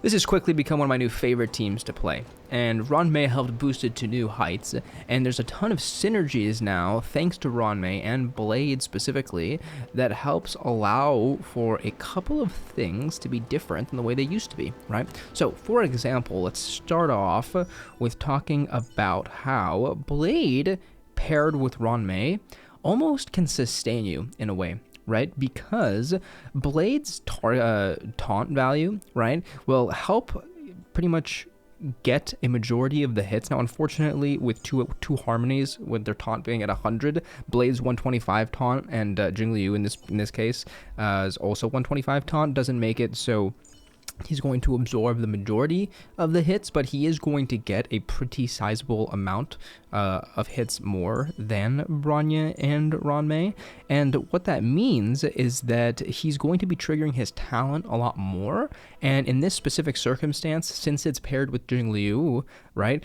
This has quickly become one of my new favorite teams to play, and Ranmei helped boost it to new heights, and there's a ton of synergies now, thanks to Ranmei and Blade specifically, that helps allow for a couple of things to be different than the way they used to be, right? So, for example, let's start off with talking about how Blade, paired with Ranmei, almost can sustain you in a way. Right, because Blade's taunt value, right, will help pretty much get a majority of the hits. Now, unfortunately, with two harmonies, with their taunt being at 100, Blade's 125 taunt, and Jingliu in this case is also 125 taunt, doesn't make it so he's going to absorb the majority of the hits, but he is going to get a pretty sizable amount of hits more than Bronya and Ranmei. And what that means is that he's going to be triggering his talent a lot more. And in this specific circumstance, since it's paired with Jingliu, right,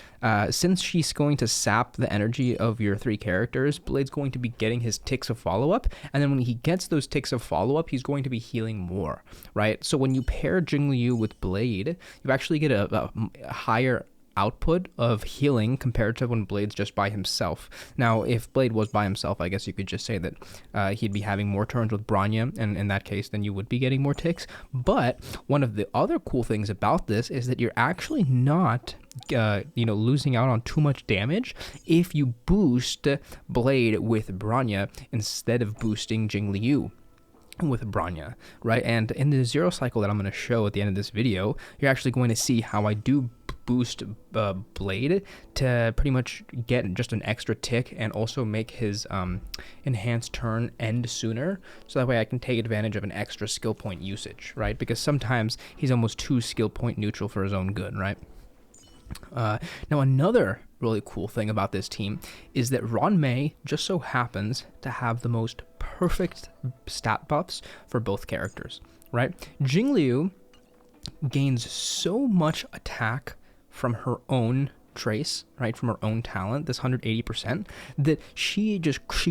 since she's going to sap the energy of your three characters, Blade's going to be getting his ticks of follow-up. And then when he gets those ticks of follow-up, he's going to be healing more, right? So when you pair Jingliu with Blade, you actually get a higher output of healing compared to when Blade's just by himself. Now, if Blade was by himself, I guess you could just say that he'd be having more turns with Bronya, and in that case, then you would be getting more ticks. But one of the other cool things about this is that you're actually not losing out on too much damage if you boost Blade with Bronya instead of boosting Jingliu with Bronya, right? And in the zero cycle that I'm going to show at the end of this video, you're actually going to see how I do boost Blade to pretty much get just an extra tick and also make his enhanced turn end sooner, so that way I can take advantage of an extra skill point usage, right? Because sometimes he's almost too skill point neutral for his own good, right? Now, another really cool thing about this team is that Ranmei just so happens to have the most perfect stat buffs for both characters, right? Jingliu gains so much attack from her own trace, right, from her own talent, this 180%, that she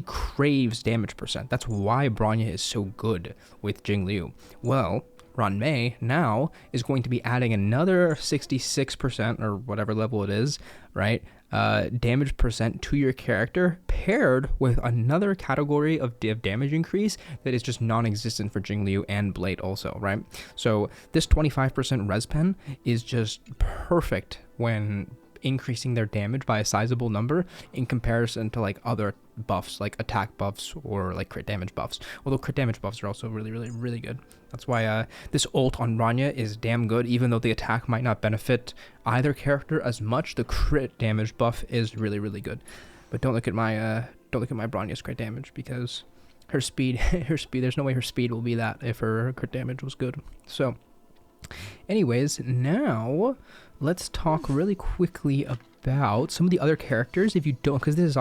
craves damage percent. That's why Bronya is so good with Jingliu. Well, Ranmei now is going to be adding another 66% or whatever level it is, right, damage percent to your character, paired with another category of damage increase that is just non-existent for Jingliu and Blade also, right? So this 25% res pen is just perfect when increasing their damage by a sizable number in comparison to like other buffs, like attack buffs or like crit damage buffs. Although crit damage buffs are also really good. That's why this ult on Bronya is damn good. Even though the attack might not benefit either character as much, the crit damage buff is really good. But don't look at my Bronya's crit damage, because her speed, there's no way her speed will be that if her crit damage was good. So anyways, now let's talk really quickly about some of the other characters. If you don't, because this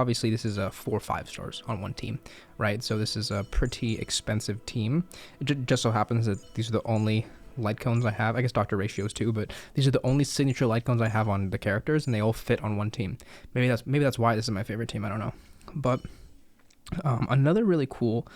is 4 or 5 stars on one team, right? So this is a pretty expensive team. It just so happens that these are the only light cones I have. I guess Dr. Ratios too, but these are the only signature light cones I have on the characters, and they all fit on one team. Maybe that's why this is my favorite team. I don't know. But another really cool,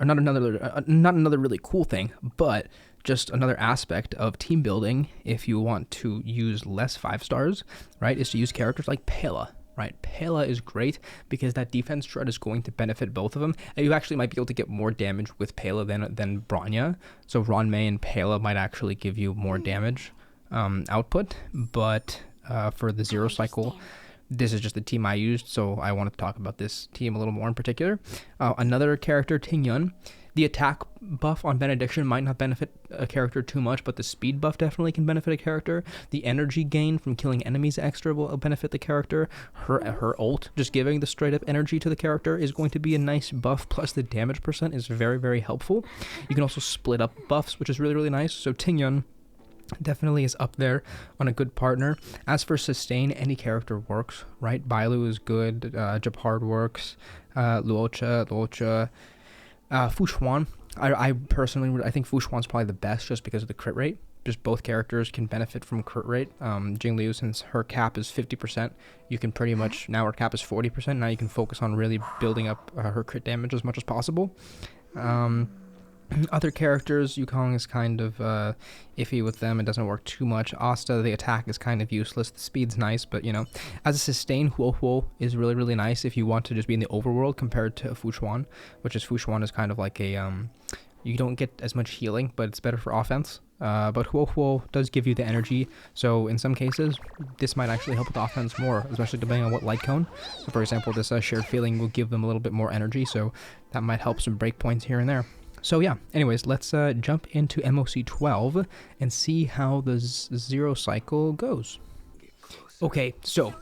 or not another really cool thing, but just another aspect of team building, if you want to use less 5 stars, right, is to use characters like Pela, right? Pela is great because that defense shred is going to benefit both of them. And you actually might be able to get more damage with Pela than Bronya. So Ranmei and Pela might actually give you more damage output. But for the zero cycle, this is just the team I used, so I wanted to talk about this team a little more in particular. Another character, Tingyun. The attack buff on Benediction might not benefit a character too much, but the speed buff definitely can benefit a character. The energy gain from killing enemies extra will benefit the character. Her ult, just giving the straight up energy to the character, is going to be a nice buff, plus the damage percent is very helpful. You can also split up buffs, which is really nice. So Tingyun definitely is up there on a good partner. As for sustain, any character works, right? Bailu is good, Japard works, Luocha, Fu Xuan. I personally, I think Fu Xuan's probably the best just because of the crit rate. Just both characters can benefit from crit rate. Jingliu, since her cap is 50%, you can pretty much, now her cap is 40%, now you can focus on really building up her crit damage as much as possible. Other characters, Yukong is kind of iffy with them. It doesn't work too much. Asta, the attack is kind of useless. The speed's nice, but you know, as a sustain, Huo Huo is really, really nice if you want to just be in the overworld compared to Fuchuan, which is Fuchuan is kind of like a, you don't get as much healing, but it's better for offense. But Huo Huo does give you the energy, so in some cases, this might actually help with offense more, especially depending on what light cone. So for example, this shared feeling will give them a little bit more energy, so that might help some breakpoints here and there. So yeah, anyways, let's jump into MOC12 and see how the zero cycle goes. Okay, so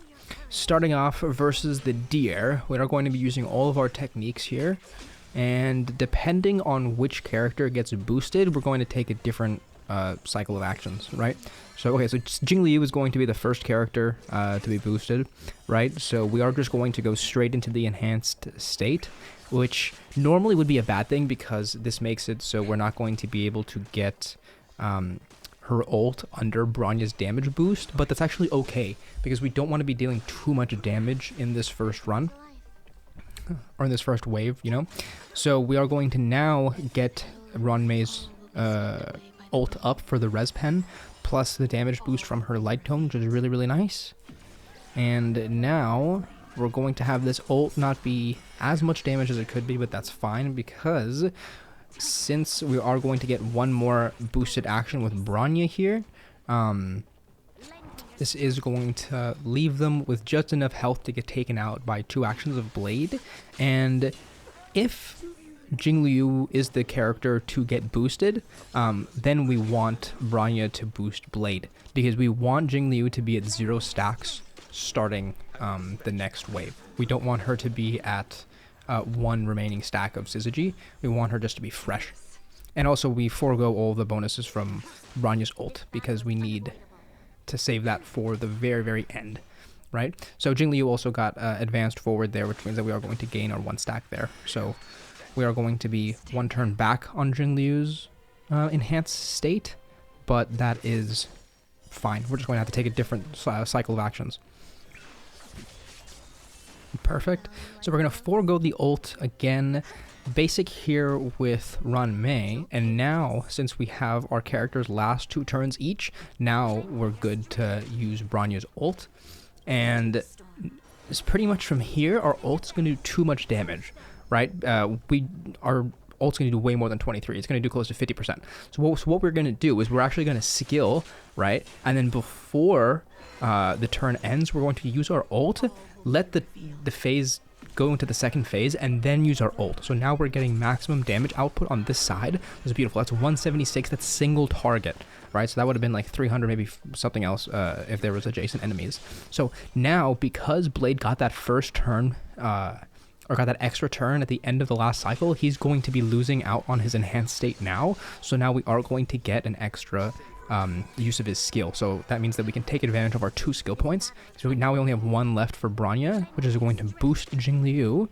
starting off versus the deer, we are going to be using all of our techniques here. And depending on which character gets boosted, we're going to take a different cycle of actions, right? So, okay, so Jingliu is going to be the first character to be boosted, right? So we are just going to go straight into the enhanced state, which normally would be a bad thing because this makes it so we're not going to be able to get her ult under Bronya's damage boost, but that's actually okay because we don't want to be dealing too much damage in this first run, or in this first wave, you know? So we are going to now get Ronmei's ult up for the res pen, plus the damage boost from her light tone, which is really, really nice. And now we're going to have this ult not be as much damage as it could be, but that's fine because since we are going to get one more boosted action with Bronya here, this is going to leave them with just enough health to get taken out by 2 actions of Blade. And if Jingliu is the character to get boosted, then we want Bronya to boost Blade, because we want Jingliu to be at 0 stacks starting the next wave. We don't want her to be at 1 remaining stack of Syzygy. We want her just to be fresh. And also we forego all the bonuses from Bronya's ult because we need to save that for the very, very end, right? So Jingliu also got advanced forward there, which means that we are going to gain our 1 stack there. So we are going to be 1 turn back on Jingliu's enhanced state, but that is fine. We're just going to have to take a different cycle of actions. Perfect. So we're going to forego the ult again. Basic here with Ronmei, and now since we have our characters last 2 turns each, now we're good to use Bronya's ult. And it's pretty much from here, our ult's going to do too much damage, right? Our ult's going to do way more than 23. It's going to do close to 50%. So what we're going to do is we're actually going to skill, right? And then before the turn ends, we're going to use our ult, let the phase go into the second phase, and then use our ult. So now we're getting maximum damage output on this side. That's beautiful. That's 176. That's single target, right? So that would have been like 300, maybe something else if there was adjacent enemies. So now, because Blade got that first turn, or got that extra turn at the end of the last cycle, he's going to be losing out on his enhanced state now. So now we are going to get an extra use of his skill. So that means that we can take advantage of our 2 skill points. So now we only have 1 left for Bronya, which is going to boost Jingliu.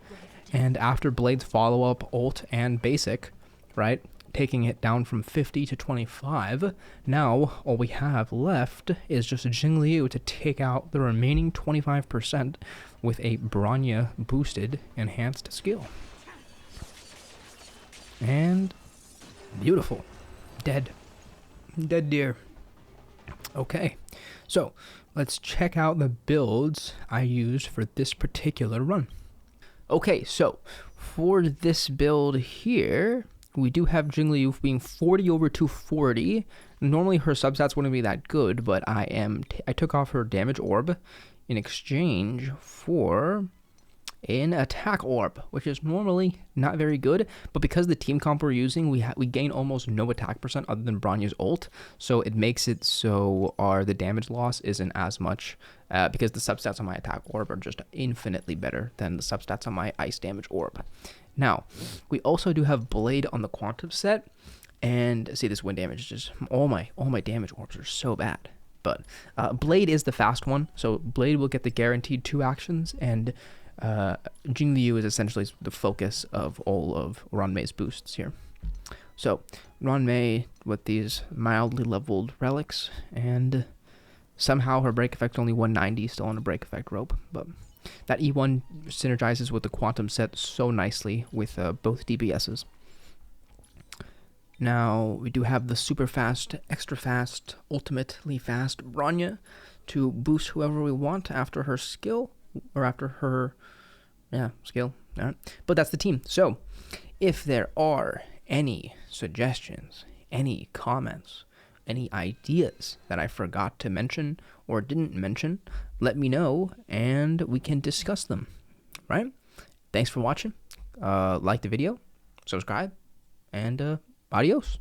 And after Blade's follow-up, ult, and basic, right, taking it down from 50 to 25, now all we have left is just Jingliu to take out the remaining 25% with a Bronya boosted enhanced skill. And beautiful. Dead. Dead deer. Okay, so let's check out the builds I used for this particular run. Okay, so for this build here, we do have Jingliu being 40 over 240. Normally her substats wouldn't be that good, but I took off her damage orb in exchange for an attack orb, which is normally not very good, but because the team comp we're using, we gain almost no attack percent other than Bronya's ult, so it makes it so the damage loss isn't as much, because the substats on my attack orb are just infinitely better than the substats on my ice damage orb. Now, we also do have Blade on the quantum set, and see, this wind damage is just, all my damage orbs are so bad. But Blade is the fast one, so Blade will get the guaranteed 2 actions, and Jingliu is essentially the focus of all of Ronmei's boosts here. So Ronmei with these mildly leveled relics, and somehow her break effect only 190, still on a break effect rope, but that E1 synergizes with the quantum set so nicely with both DBSs. Now, we do have the super fast, extra fast, ultimately fast Bronya to boost whoever we want after her skill, or after her, skill. All right. But that's the team. So, if there are any suggestions, any comments, any ideas that I forgot to mention or didn't mention, let me know and we can discuss them, right? Thanks for watching. Like the video, subscribe, and adios.